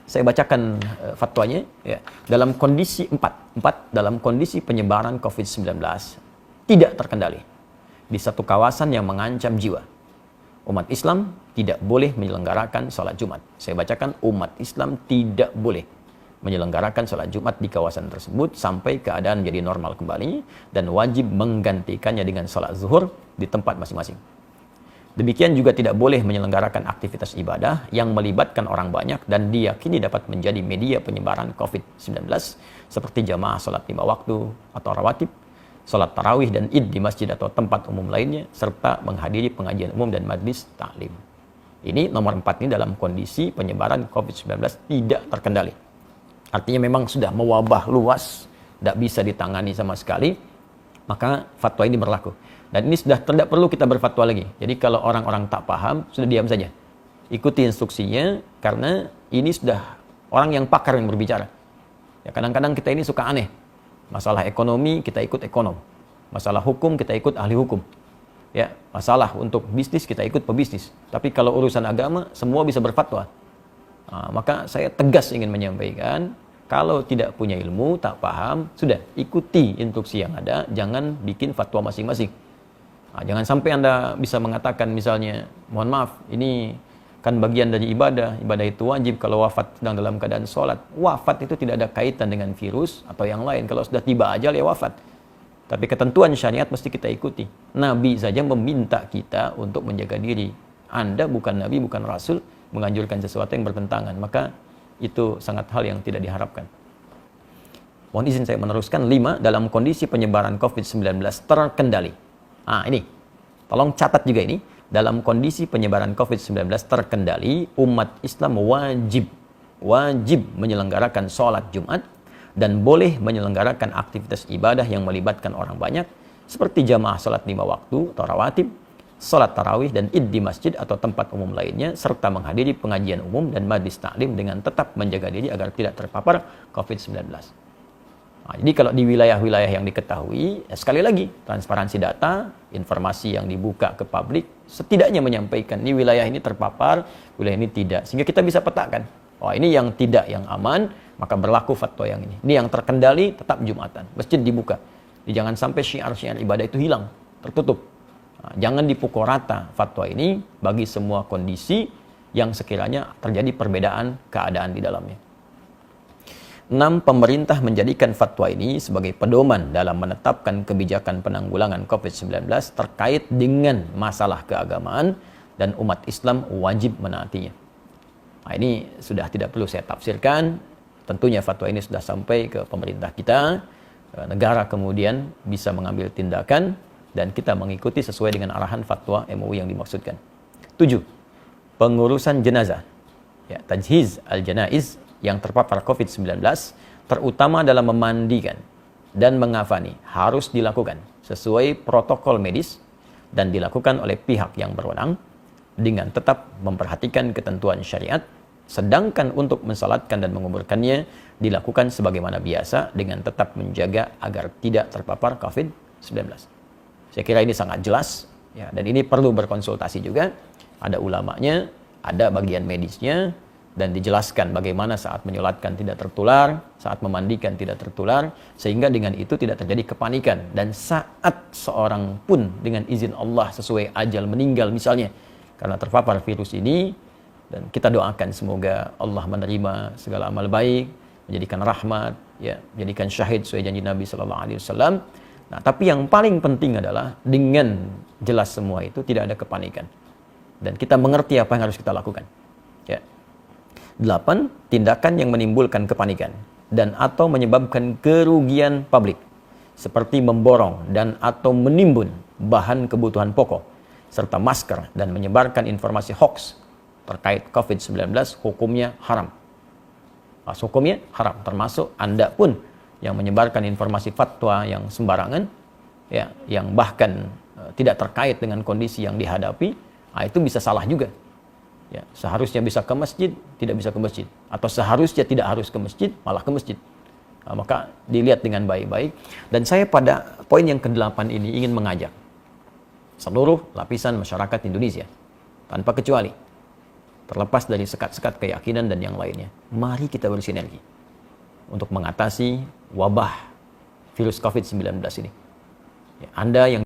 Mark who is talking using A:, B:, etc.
A: Saya bacakan fatwanya ya. Dalam kondisi dalam kondisi penyebaran COVID-19 tidak terkendali di satu kawasan yang mengancam jiwa, umat Islam tidak boleh menyelenggarakan sholat Jumat. Saya bacakan, umat Islam tidak boleh menyelenggarakan sholat Jumat di kawasan tersebut sampai keadaan jadi normal kembali, dan wajib menggantikannya dengan sholat zuhur di tempat masing-masing. Demikian juga tidak boleh menyelenggarakan aktivitas ibadah yang melibatkan orang banyak dan diyakini dapat menjadi media penyebaran COVID-19 seperti jamaah sholat 5 waktu atau rawatib, sholat tarawih dan id di masjid atau tempat umum lainnya, serta menghadiri pengajian umum dan majlis taklim. Ini nomor 4 ini dalam kondisi penyebaran COVID-19 tidak terkendali. Artinya memang sudah mewabah luas, tidak bisa ditangani sama sekali, maka fatwa ini berlaku. Dan ini sudah tidak perlu kita berfatwa lagi. Jadi kalau orang-orang tak paham, sudah diam saja. Ikuti instruksinya, karena ini sudah orang yang pakar yang berbicara. Ya, kadang-kadang kita ini suka aneh. Masalah ekonomi, kita ikut ekonom. Masalah hukum, kita ikut ahli hukum. Ya, masalah untuk bisnis, kita ikut pebisnis. Tapi kalau urusan agama, semua bisa berfatwa. Nah, maka saya tegas ingin menyampaikan, kalau tidak punya ilmu, tak paham, sudah ikuti instruksi yang ada, jangan bikin fatwa masing-masing. Nah, jangan sampai Anda bisa mengatakan misalnya, mohon maaf, ini kan bagian dari ibadah itu wajib kalau wafat sedang dalam keadaan sholat. Wafat itu tidak ada kaitan dengan virus atau yang lain. Kalau sudah tiba ajal ya wafat. Tapi ketentuan syariat mesti kita ikuti. Nabi saja meminta kita untuk menjaga diri. Anda bukan Nabi, bukan Rasul, menganjurkan sesuatu yang bertentangan. Maka itu sangat hal yang tidak diharapkan. Mohon izin saya meneruskan. 5. Dalam kondisi penyebaran COVID-19 terkendali. Nah, ini, tolong catat juga ini. Dalam kondisi penyebaran COVID-19 terkendali, umat Islam wajib menyelenggarakan sholat Jumat dan boleh menyelenggarakan aktivitas ibadah yang melibatkan orang banyak, seperti jamaah sholat 5 waktu atau rawatib, sholat tarawih dan id di masjid atau tempat umum lainnya, serta menghadiri pengajian umum dan majlis taklim dengan tetap menjaga diri agar tidak terpapar COVID-19. Nah, jadi kalau di wilayah-wilayah yang diketahui, sekali lagi, transparansi data, informasi yang dibuka ke publik, setidaknya menyampaikan, ini wilayah ini terpapar, wilayah ini tidak. Sehingga kita bisa petakan, oh ini yang tidak, yang aman, maka berlaku fatwa yang ini. Ini yang terkendali, tetap Jumatan. Masjid dibuka. Jadi jangan sampai syiar-syiar ibadah itu hilang, tertutup. Nah, jangan dipukul rata fatwa ini bagi semua kondisi yang sekiranya terjadi perbedaan keadaan di dalamnya. 6. Pemerintah menjadikan fatwa ini sebagai pedoman dalam menetapkan kebijakan penanggulangan COVID-19 terkait dengan masalah keagamaan dan umat Islam wajib menaatinya. Nah, ini sudah tidak perlu saya tafsirkan. Tentunya fatwa ini sudah sampai ke pemerintah kita. Negara kemudian bisa mengambil tindakan dan kita mengikuti sesuai dengan arahan fatwa MUI yang dimaksudkan. 7. Pengurusan jenazah. Ya, tajhiz al-janaiz yang terpapar COVID-19, terutama dalam memandikan dan mengafani, harus dilakukan sesuai protokol medis dan dilakukan oleh pihak yang berwenang dengan tetap memperhatikan ketentuan syariat, sedangkan untuk mensalatkan dan menguburkannya dilakukan sebagaimana biasa dengan tetap menjaga agar tidak terpapar COVID-19. Saya kira ini sangat jelas, ya, dan ini perlu berkonsultasi juga. Ada ulamanya, ada bagian medisnya, dan dijelaskan bagaimana saat menyolatkan tidak tertular, saat memandikan tidak tertular, sehingga dengan itu tidak terjadi kepanikan. Dan saat seorang pun dengan izin Allah sesuai ajal meninggal misalnya karena terpapar virus ini, dan kita doakan semoga Allah menerima segala amal baik, menjadikan rahmat, ya, menjadikan syahid sesuai janji Nabi SAW. Nah, tapi yang paling penting adalah dengan jelas semua itu tidak ada kepanikan dan kita mengerti apa yang harus kita lakukan. Ya. 8. Tindakan yang menimbulkan kepanikan dan atau menyebabkan kerugian publik seperti memborong dan atau menimbun bahan kebutuhan pokok serta masker dan menyebarkan informasi hoax terkait COVID-19 hukumnya haram. Hukumnya haram, termasuk Anda pun yang menyebarkan informasi fatwa yang sembarangan, ya, yang bahkan tidak terkait dengan kondisi yang dihadapi, itu bisa salah juga. Ya, seharusnya bisa ke masjid, tidak bisa ke masjid. Atau seharusnya tidak harus ke masjid, malah ke masjid. Nah, maka dilihat dengan baik-baik. Dan saya pada poin yang ke-8 ini ingin mengajak seluruh lapisan masyarakat Indonesia, tanpa kecuali, terlepas dari sekat-sekat keyakinan dan yang lainnya. Mari kita bersinergi untuk mengatasi wabah virus COVID-19 ini. Ya, Anda yang